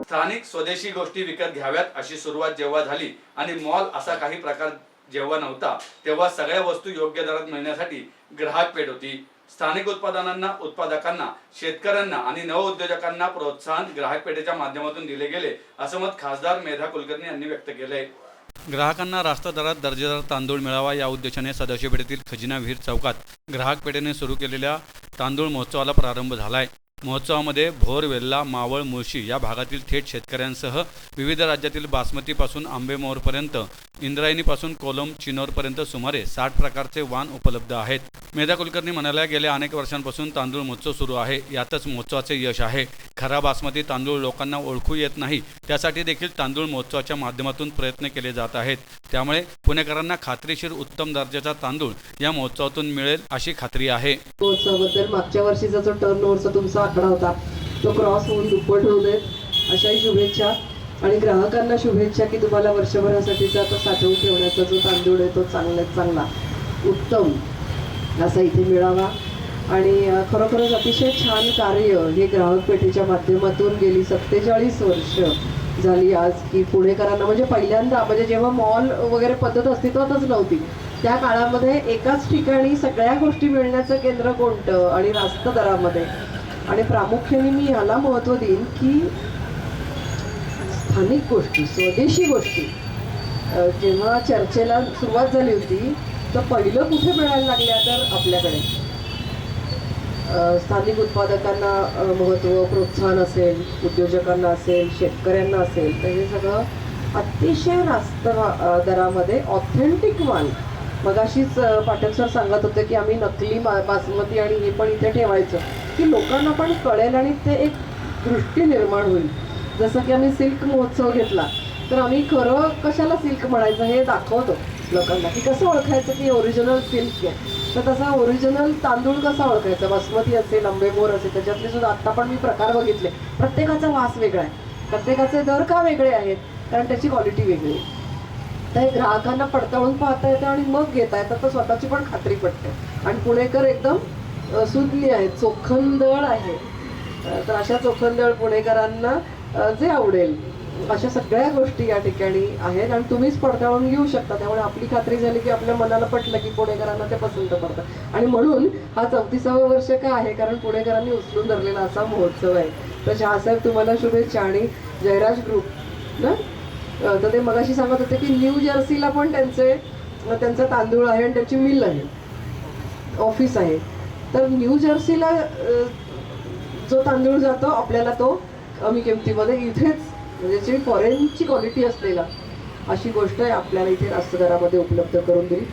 स्थानिक स्वदेशी गोष्टी विकत घ्याव्यात अशी सुरुवात जेव्हा झाली आणि मॉल असा काही प्रकार जेव्हा नव्हता तेव्हा सगळ्या वस्तू योग्य दरात मिळण्यासाठी ग्राहक पेठ होती। स्थानिक उत्पादनांना, उत्पादकांना, शेतकऱ्यांना आणि नवउद्योजकांना प्रोत्साहन ग्राहक पेठेच्या माध्यमातून दिले गेले असं मत खासदार मेधा कुलकर्णी यांनी व्यक्त केले। ग्राहकांना रास्त दरात दर्जेदार तांदूळ मिळावा या उद्देशाने सदाशिव पेठेतील खजिना विहीर चौकात ग्राहक पेठेने सुरू केलेल्या तांदूळ महोत्सवाला प्रारंभ झालाय। महोत्सवामध्ये भोर, वेल्हा, मावळ, मुळशी या भागातील थेट शेतकऱ्यांसह विविध राज्यातील बासमतीपासून आंबेमोहोरपर्यंत, इंद्रायणीपासून कोलम, चिनोरपर्यंत सुमारे 60 प्रकारचे वाण उपलब्ध आहेत। मेधा कुलकर्णी म्हणाल्या, गेल्या अनेक वर्षांपासून तांदूळ महोत्सव सुरू आहे, यातच महोत्सवाचे यश आहे। खरा बासमती तांदूळ लोकांना ओळखू येत नाही, त्यासाठी देखील तांदूळ महोत्सवाच्या माध्यमातून प्रयत्न केले जात आहेत। त्यामुळे पुणेकरांना खात्रीशीर उत्तम दर्जाचा तांदूळ या महोत्सवातून मिळेल अशी खात्री आहे। महोत्सवाबद्दल मागच्या वर्षीचा जो टर्नओव्हरचा तुमचा आकडा होता तो क्रॉस होऊन दुप्पट होऊ देत अशाही शुभेच्छा आणि ग्राहकांना शुभेच्छा की तुम्हाला वर्षभरासाठीचा आता साठवून ठेवण्याचा जो तांदूळ आहे तो चांगला उत्तम असा इथे मिळावा। आणि खरोखरच अतिशय छान कार्य हे ग्राहक पेठेच्या माध्यमातून गेली 47 वर्ष झाली आज की पुणेकरांना म्हणजे पहिल्यांदा म्हणजे जेव्हा मॉल वगैरे पद्धत अस्तित्वातच नव्हती त्या काळामध्ये एकाच ठिकाणी सगळ्या गोष्टी मिळण्याचं केंद्र कोणतं आणि रास्त दरामध्ये। आणि प्रामुख्याने मी ह्याला महत्त्व देईन की स्थानिक गोष्टी, स्वदेशी गोष्टी जेव्हा चर्चेला सुरुवात झाली होती तर पहिलं कुठे मिळायला लागल्या तर आपल्याकडे स्थानिक उत्पादकांना महत्त्व, प्रोत्साहन असेल, उद्योजकांना असेल, शेतकऱ्यांना असेल, तर हे सगळं अतिशय रास्त दरामध्ये ऑथेंटिक माल। मगाशीच पाठक सर सांगत होते की आम्ही नकली बासमती आणि हे पण इथे ठेवायचं की लोकांना पण कळेल आणि ते एक दृष्टी निर्माण होईल। जसं की आम्ही सिल्क महोत्सव घेतला तर आम्ही खरं कशाला सिल्क म्हणायचं हे दाखवतो लोकांना की कसं ओळखायचं की ओरिजिनल सिल्क आहे। तर तसा ओरिजिनल तांदूळ कसा ओळखायचा, बासमती असेल, आंबेमोहोर असेल, त्याच्यातले सुद्धा आत्ता पण मी प्रकार बघितले, प्रत्येकाचा वास वेगळा आहे, प्रत्येकाचे दर का वेगळे आहेत कारण त्याची क्वालिटी वेगळी आहे। तर ग्राहकांना पडताळून पाहता येतं आणि मग घेता येतं तर स्वतःची पण खात्री पडते। आणि पुणेकर एकदम सुज्ञ आहेत, चोखंदळ आहे, तर अशा चोखंदळ पुणेकरांना जे आवडेल अशा सगळ्या गोष्टी या ठिकाणी आहेत आणि तुम्हीच पडताळून घेऊ शकता। त्यामुळे आपली खात्री झाली की आपल्या मनाला पटलं की पुणेकरांना ते पसंत पडतं। आणि म्हणून हा 34वा वर्ष का आहे कारण पुणेकरांनी उचलून धरलेला असा महोत्सव आहे। तर शहासाहेब तुम्हाला शुभेच्छा आणि जयराज ग्रुप ना तर ते मगाशी सांगत होते की न्यू जर्सीला पण त्यांचा तांदूळ आहे आणि त्याची मिल आहे, ऑफिस आहे। तर न्यू जर्सीला जो तांदूळ जातो आपल्याला तो कमी किमतीमध्ये इथेच म्हणजे जी फॉरेनची क्वालिटी असलेला अशी गोष्ट आहे आपल्याला इथे रास्त दरामध्ये उपलब्ध करून दिली।